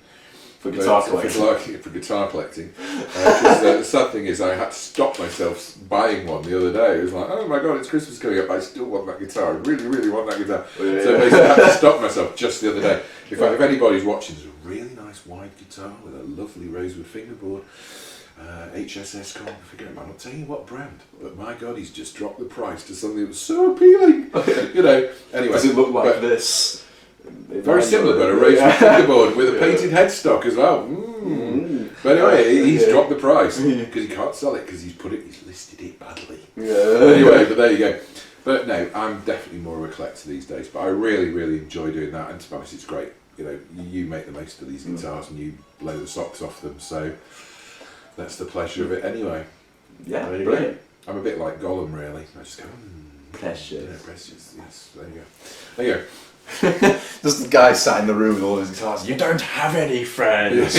Speaker 1: For guitar collecting.
Speaker 2: For guitar collecting. The sad thing is I had to stop myself buying one the other day. It was like, oh my god, it's Christmas coming up, I still want that guitar. I really, really want that guitar. Yeah. So basically I had to stop myself just the other day. In fact, if anybody's watching, there's a really nice wide guitar with a lovely rosewood fingerboard. HSS called, I'm not telling you what brand, but my god, he's just dropped the price to something that was so appealing. Anyway.
Speaker 1: Does it look like this?
Speaker 2: Very similar, but a rosewood fingerboard with a painted headstock as well. But anyway, he's dropped the price because he can't sell it because he's listed it badly. Anyway, but there you go. But no, I'm definitely more of a collector these days. But I really, really enjoy doing that, and to be honest, it's great. You make the most of these guitars and you blow the socks off them. So that's the pleasure of it, anyway.
Speaker 1: Yeah, brilliant.
Speaker 2: I'm a bit like Gollum, really. I just go,
Speaker 1: precious.
Speaker 2: Precious. Yes, there you go. There you go.
Speaker 1: Just the guy sat in the room with all his guitars. You don't have any friends.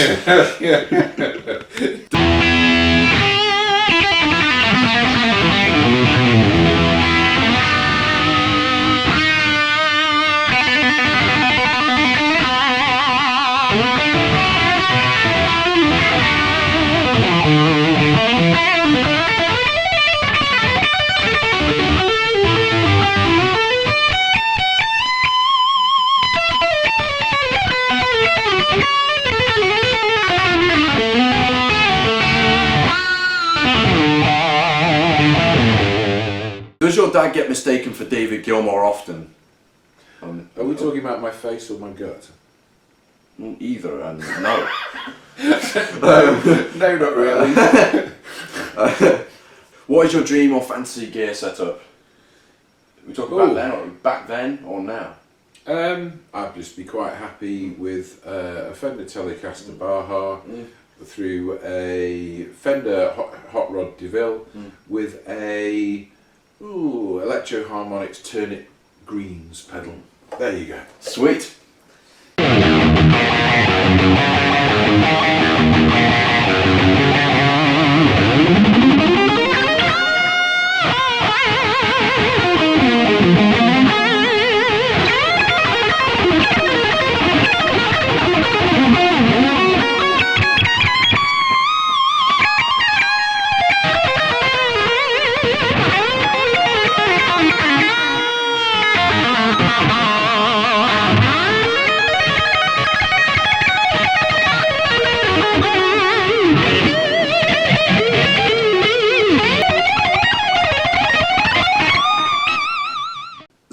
Speaker 1: Does your dad get mistaken for David Gilmore often?
Speaker 2: Are we talking about my face or my gut?
Speaker 1: Either, and no.
Speaker 2: No, not really.
Speaker 1: What is your dream or fantasy gear setup? We talk about back then or now?
Speaker 2: I'd just be quite happy with a Fender Telecaster Baja through a Fender Hot Rod DeVille with a Electro Harmonics Turnip Greens pedal. There you go.
Speaker 1: Sweet.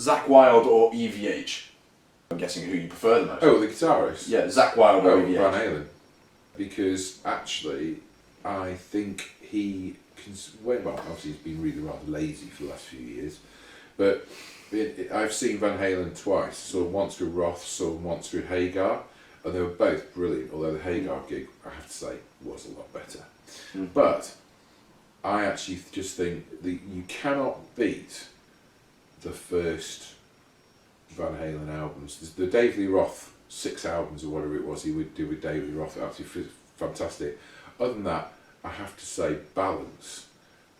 Speaker 1: Zakk Wylde or EVH? I'm guessing who you prefer the most.
Speaker 2: Oh, the guitarist?
Speaker 1: Yeah, Zakk Wylde or EVH.
Speaker 2: Van Halen. Because actually, I think he can. Well, obviously he's been really rather lazy for the last few years, but I've seen Van Halen twice. Saw him once with Roth, saw him once with Hagar, and they were both brilliant. Although the Hagar gig, I have to say, was a lot better. But I actually just think that you cannot beat the first Van Halen albums. The David Lee Roth 6 albums or whatever it was he would do with David Lee Roth, absolutely fantastic. Other than that, I have to say Balance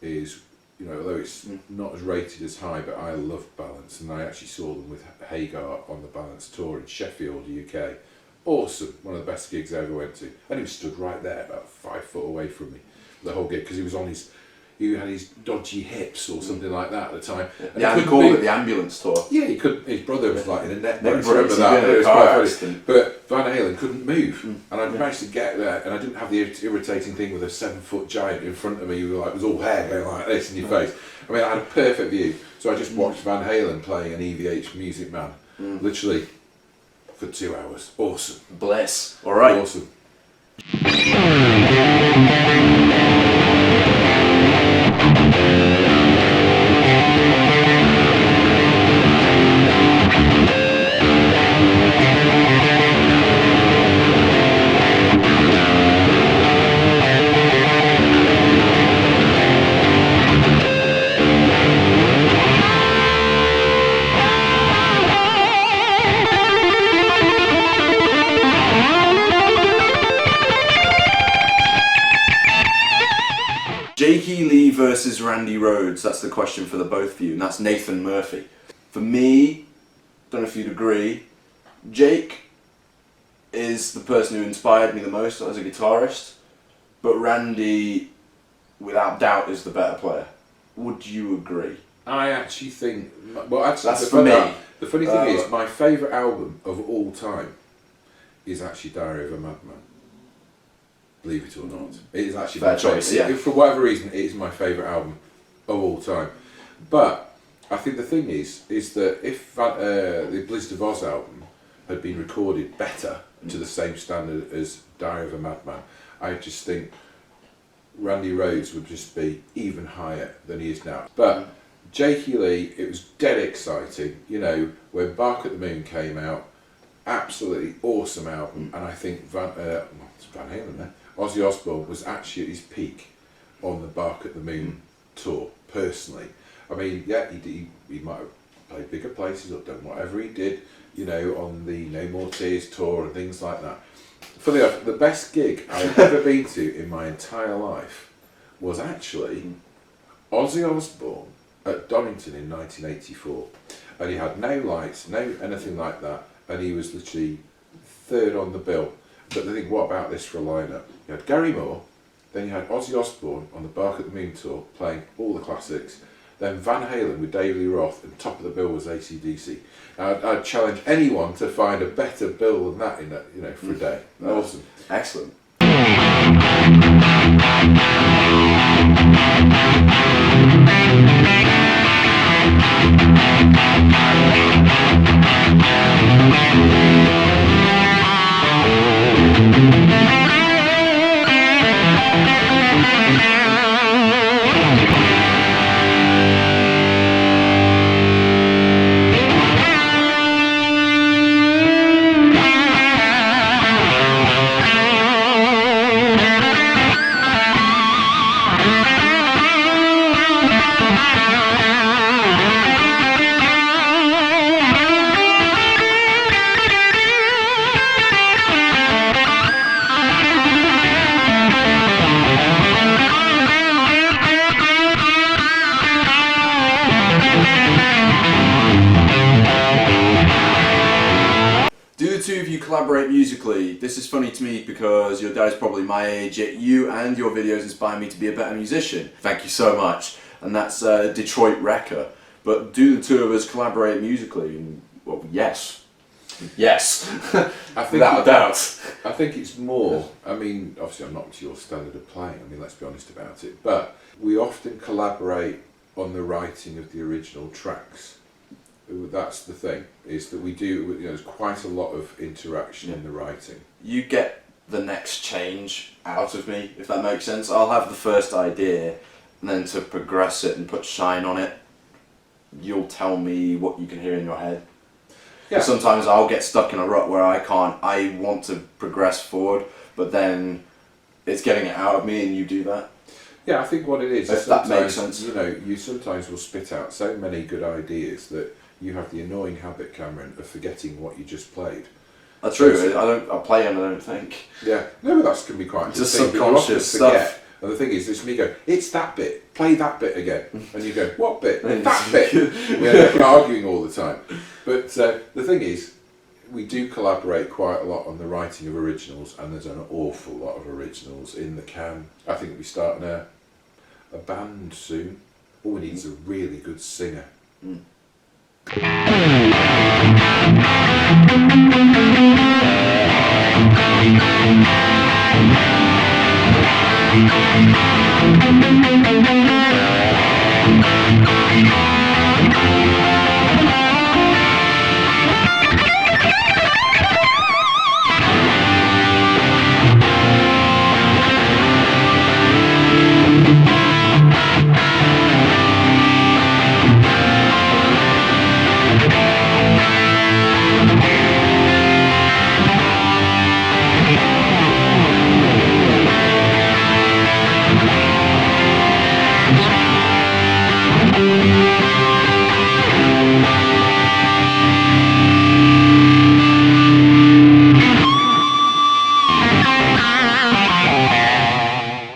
Speaker 2: is, although it's not as rated as high, but I love Balance, and I actually saw them with Hagar on the Balance tour in Sheffield, UK. Awesome, one of the best gigs I ever went to, and he was stood right there, about 5 foot away from me, the whole gig, because he was on his he had his dodgy hips or something like that at the time. And
Speaker 1: Yeah, he called it the ambulance tour.
Speaker 2: Yeah, he couldn't. His brother was like in a neck
Speaker 1: brace,
Speaker 2: remember that?
Speaker 1: it was quite funny.
Speaker 2: But Van Halen couldn't move, and I managed to get there, and I didn't have the irritating thing with a 7-foot giant in front of me who was all hair going like this in your face. I mean, I had a perfect view, so I just watched Van Halen playing an EVH Music Man, literally for 2 hours. Awesome.
Speaker 1: Bless. All right.
Speaker 2: Awesome.
Speaker 1: Jakey Lee versus Randy Rhoads, that's the question for the both of you, and that's Nathan Murphy. For me, don't know if you'd agree, Jake is the person who inspired me the most as a guitarist, but Randy, without doubt, is the better player. Would you agree?
Speaker 2: I actually think, well, actually,
Speaker 1: That's for me.
Speaker 2: The funny thing is, my favourite album of all time is actually Diary of a Madman. Believe it or not, it is actually
Speaker 1: fair choice. Yeah.
Speaker 2: For whatever reason, it is my favourite album of all time. But I think the thing is that if the Blizzard of Oz album had been recorded better to the same standard as Diary of a Madman, I just think Randy Rhoads would just be even higher than he is now. But Jakey Lee, it was dead exciting. You know, when Bark at the Moon came out, absolutely awesome album, and I think Van Halen there. Ozzy Osbourne was actually at his peak on the Bark at the Moon tour, personally. I mean, yeah, he might have played bigger places or done whatever he did, you know, on the No More Tears tour and things like that. Funny enough, the best gig I've ever been to in my entire life was actually Ozzy Osbourne at Donington in 1984. And he had no lights, no anything like that, and he was literally third on the bill. But the thing, what about this for a lineup? You had Gary Moore, then you had Ozzy Osbourne on the Bark at the Moon tour playing all the classics, then Van Halen with David Lee Roth, and top of the bill was AC/DC. I'd challenge anyone to find a better bill than that in that, you know, for a day. Awesome.
Speaker 1: Excellent. Collaborate musically. This is funny to me because your dad is probably my age, yet you and your videos inspire me to be a better musician. Thank you so much. And that's Detroit Wrecker. But do the two of us collaborate musically? And, well, yes. Yes.
Speaker 2: I think
Speaker 1: without a doubt.
Speaker 2: I think it's more, I mean, obviously I'm not to your standard of playing, I mean, let's be honest about it, but we often collaborate on the writing of the original tracks. That's the thing, is that we do, you know, there's quite a lot of interaction in the writing.
Speaker 1: You get the next change out of me, if that makes sense. I'll have the first idea, and then to progress it and put shine on it, you'll tell me what you can hear in your head. Yeah. Sometimes I'll get stuck in a rut where I want to progress forward, but then it's getting it out of me and you do that.
Speaker 2: Yeah, I think what it is,
Speaker 1: if that makes sense.
Speaker 2: You know, you sometimes will spit out so many good ideas that you have the annoying habit, Cameron, of forgetting what you just played. That's true.
Speaker 1: I play and I don't think.
Speaker 2: Yeah, no, but that can be quite
Speaker 1: just subconscious stuff.
Speaker 2: And the thing is, it's me go, it's that bit, play that bit again. And you go, what bit? That bit. We end up arguing all the time. But the thing is, we do collaborate quite a lot on the writing of originals, and there's an awful lot of originals in the can. I think we're starting a band soon. All we need is a really good singer.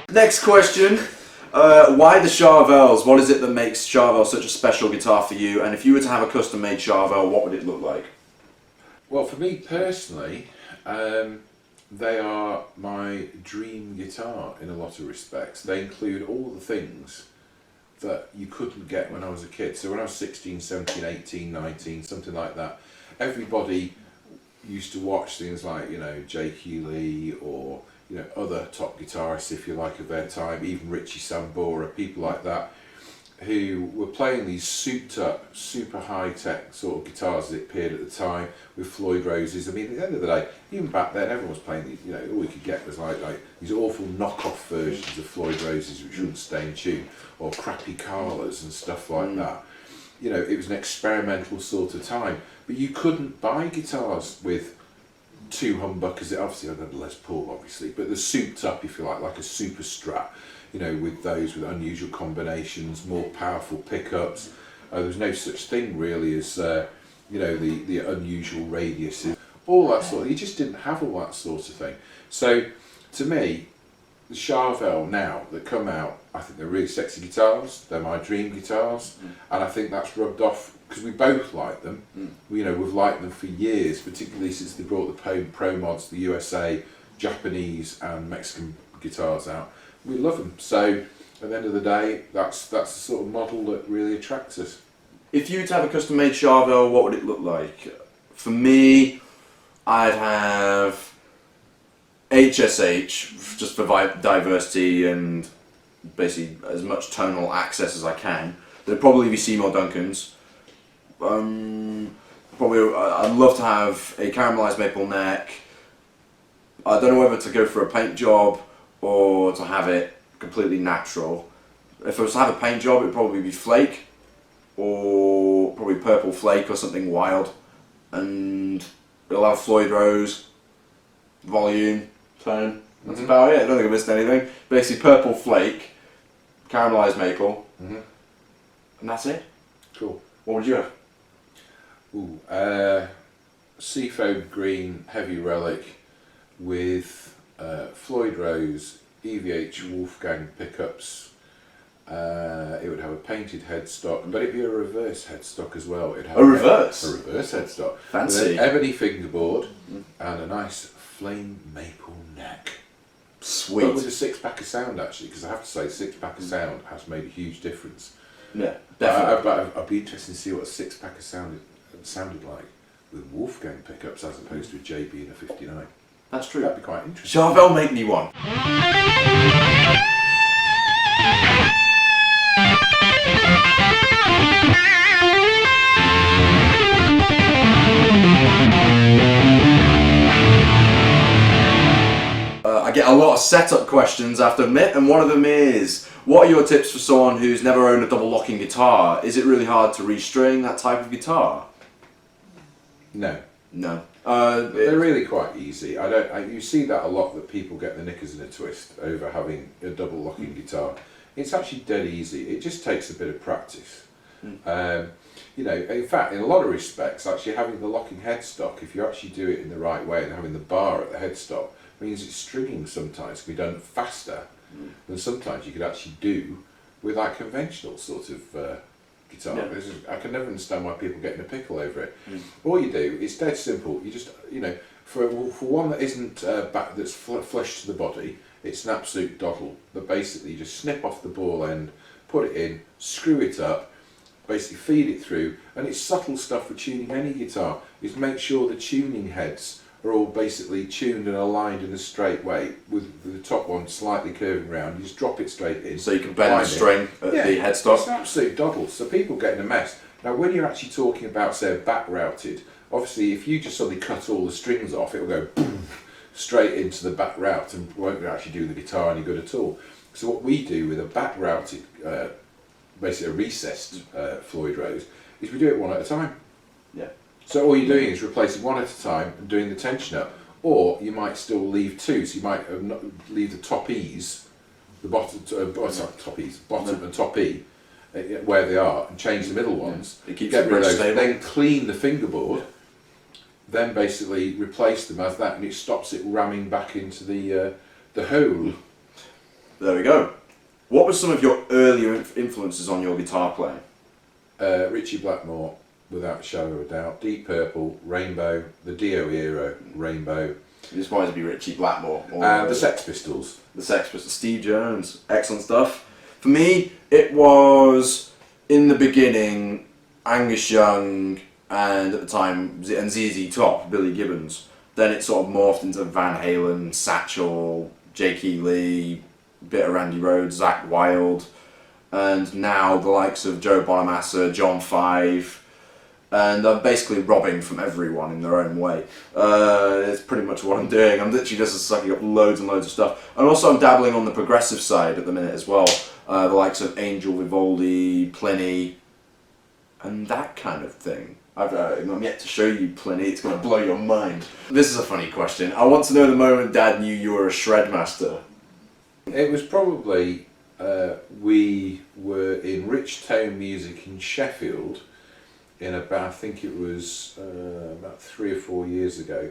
Speaker 1: Next question. Why the Charvels? What is it that makes Charvel such a special guitar for you? And if you were to have a custom-made Charvel, what would it look like?
Speaker 2: Well, for me personally, they are my dream guitar in a lot of respects. They include all the things that you couldn't get when I was a kid. So when I was 16, 17, 18, 19, something like that, everybody used to watch things like, you know, Jake Lee or, you know, other top guitarists, if you like, of their time, even Richie Sambora, people like that, who were playing these souped up, super high-tech sort of guitars that appeared at the time with Floyd Roses. I mean, at the end of the day, even back then, everyone was playing these, you know, all we could get was like these awful knockoff versions of Floyd Roses which wouldn't stay in tune, or crappy Carlas and stuff like that. You know, it was an experimental sort of time, but you couldn't buy guitars with two humbuckers. Obviously, I had the Les Paul, obviously, but the souped up, if you like a super Strat, you know, with those with unusual combinations, more powerful pickups. There was no such thing really as, you know, the unusual radiuses, all that sort of, you just didn't have all that sort of thing. So, to me, the Charvel now that come out, I think they're really sexy guitars, they're my dream guitars, and I think that's rubbed off, because we both like them. You know, we've liked them for years, particularly since they brought the Pro Mods, the USA, Japanese and Mexican guitars out. We love them. So at the end of the day, that's the sort of model that really attracts us.
Speaker 1: If you were to have a custom-made Charvel, what would it look like? For me, I'd have HSH, just for diversity and basically as much tonal access as I can. There'd probably be Seymour Duncans. Probably, I'd love to have a caramelised maple neck. I don't know whether to go for a paint job or to have it completely natural. If I was to have a paint job, it would probably be flake, or probably purple flake or something wild, and it'll have Floyd Rose, volume, tone. That's about it. I don't think I missed anything. Basically, purple flake, caramelised maple, and that's it.
Speaker 2: Cool.
Speaker 1: What would you have?
Speaker 2: Ooh, seafoam green heavy relic with Floyd Rose EVH Wolfgang pickups. It would have a painted headstock, but it'd be a reverse headstock as well. It'd have
Speaker 1: A reverse
Speaker 2: headstock.
Speaker 1: Fancy.
Speaker 2: With an ebony fingerboard and a nice flame maple neck.
Speaker 1: Sweet.
Speaker 2: But with a 6-pack of sound, actually, because I have to say, 6-pack of sound has made a huge difference.
Speaker 1: Yeah, definitely.
Speaker 2: But I'd be interested to see what a 6-pack of sounded like with Wolfgang pickups as opposed to a JB and a 59.
Speaker 1: That's true.
Speaker 2: That'd be quite interesting.
Speaker 1: Charvel, make me one. I get a lot of setup questions, I have to admit, and one of them is, what are your tips for someone who's never owned a double locking guitar? Is it really hard to restring that type of guitar?
Speaker 2: No.
Speaker 1: No.
Speaker 2: They're really quite easy. You see that a lot, that people get the knickers in a twist over having a double locking guitar. It's actually dead easy. It just takes a bit of practice. You know, in fact, in a lot of respects, actually having the locking headstock, if you actually do it in the right way and having the bar at the headstock, means it's stringing sometimes can be done faster than sometimes you could actually do with like conventional sort of guitar.
Speaker 1: Yeah.
Speaker 2: I can never understand why people get in a pickle over it. All you do, it's dead simple. You just, you know, for one that isn't that's flush to the body, It's an absolute doddle. But basically you just snip off the ball end, put it in, screw it up, basically feed it through, and it's subtle stuff for tuning any guitar, is make sure the tuning heads are all basically tuned and aligned in a straight way, with the top one slightly curving round. You just drop it straight in.
Speaker 1: So you can bend the string at the headstock.
Speaker 2: It's an absolute doddle. So people get in a mess. Now when you're actually talking about, say, back routed, obviously if you just suddenly cut all the strings off, it will go boom, straight into the back route and won't actually do the guitar any good at all. So what we do with a back routed, basically a recessed Floyd Rose, is we do it one at a time.
Speaker 1: Yeah.
Speaker 2: So all you're doing is replacing one at a time and doing the tension up, or you might still leave two. So you might leave the top E's, the bottom, bottom and top E, where they are, and change the middle ones.
Speaker 1: It keeps
Speaker 2: get
Speaker 1: the
Speaker 2: rid of
Speaker 1: bridge
Speaker 2: those,
Speaker 1: stable.
Speaker 2: then clean the fingerboard, then basically replace them as that, and it stops it ramming back into the hole.
Speaker 1: There we go. What were some of your earlier influences on your guitar playing?
Speaker 2: Richie Blackmore, without a shadow of a doubt. Deep Purple, Rainbow, the Dio era, Rainbow.
Speaker 1: This might be Richie Blackmore.
Speaker 2: The Sex Pistols.
Speaker 1: The Sex Pistols. Steve Jones. Excellent stuff. For me, it was, in the beginning, Angus Young and, at the time, and ZZ Top, Billy Gibbons. Then it sort of morphed into Van Halen, Satchel, Jake E. Lee, bit of Randy Rhoads, Zakk Wylde, and now the likes of Joe Bonamassa, John Five, and I'm basically robbing from everyone in their own way. It's pretty much what I'm doing. I'm literally just sucking up loads and loads of stuff. And also I'm dabbling on the progressive side at the minute as well. The likes of Angel, Vivaldi, Pliny, and that kind of thing. I'm yet to show you Pliny, it's going to blow your mind. This is a funny question. I want to know the moment Dad knew you were a shred master.
Speaker 2: It was probably, we were in Rich Tone Music in Sheffield in about, I think it was about 3 or 4 years ago.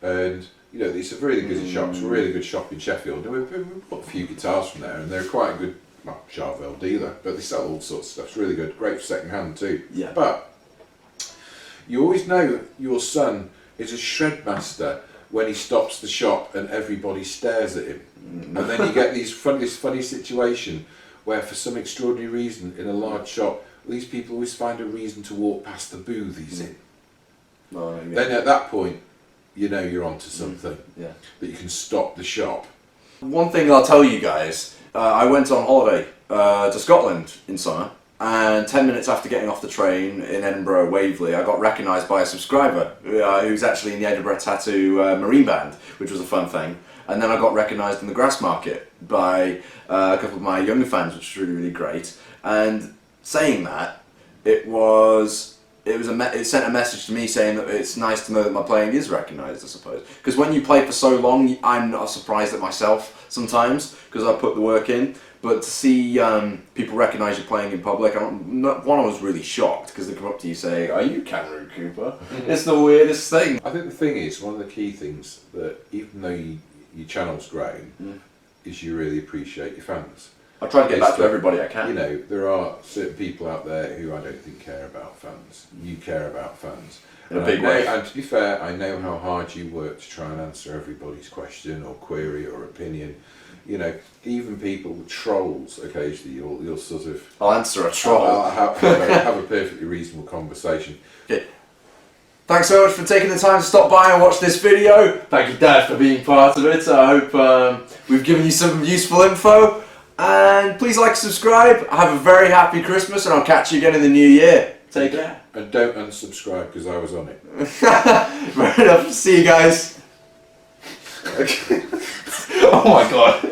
Speaker 2: And, you know, it's a really good shop, it's a really good shop in Sheffield. And we bought a few guitars from there, and they're quite a good, well, Charvel dealer, but they sell all sorts of stuff. It's really good, great for second hand too.
Speaker 1: Yeah.
Speaker 2: But you always know your son is a shred master when he stops the shop and everybody stares at him. And then you get this funny situation where, for some extraordinary reason, in a large shop, these people always find a reason to walk past the booth he's in.
Speaker 1: Oh, yeah.
Speaker 2: Then at that point, you know you're onto something.
Speaker 1: Yeah.
Speaker 2: That you can stop the shop.
Speaker 1: One thing I'll tell you guys, I went on holiday to Scotland in summer, and 10 minutes after getting off the train in Edinburgh, Waverley, I got recognised by a subscriber who's actually in the Edinburgh Tattoo Marine Band, which was a fun thing. And then I got recognised in the Grass Market by a couple of my younger fans, which was really, really great. And saying that, it sent a message to me saying that it's nice to know that my playing is recognised, I suppose. Because when you play for so long, I'm not surprised at myself sometimes, because I put the work in. But to see people recognise you playing in public, I was really shocked, because they come up to you saying, "Are you Cameron Cooper?" It's the weirdest thing.
Speaker 2: I think the thing is, one of the key things that, even though your channel's grown, is you really appreciate your fans.
Speaker 1: I try to get back to everybody I can.
Speaker 2: You know, there are certain people out there who I don't think care about fans. You care about fans.
Speaker 1: In a big way.
Speaker 2: And to be fair, I know how hard you work to try and answer everybody's question or query or opinion. You know, even people with trolls, occasionally you'll sort of...
Speaker 1: I'll answer a troll.
Speaker 2: Have a perfectly reasonable conversation.
Speaker 1: Okay. Thanks so much for taking the time to stop by and watch this video. Thank you, Dad, for being part of it. I hope we've given you some useful info. And please like and subscribe. Have a very happy Christmas, and I'll catch you again in the new year. Take care.
Speaker 2: And don't unsubscribe, because I was on it.
Speaker 1: Fair enough. See you guys. Okay. Oh my god.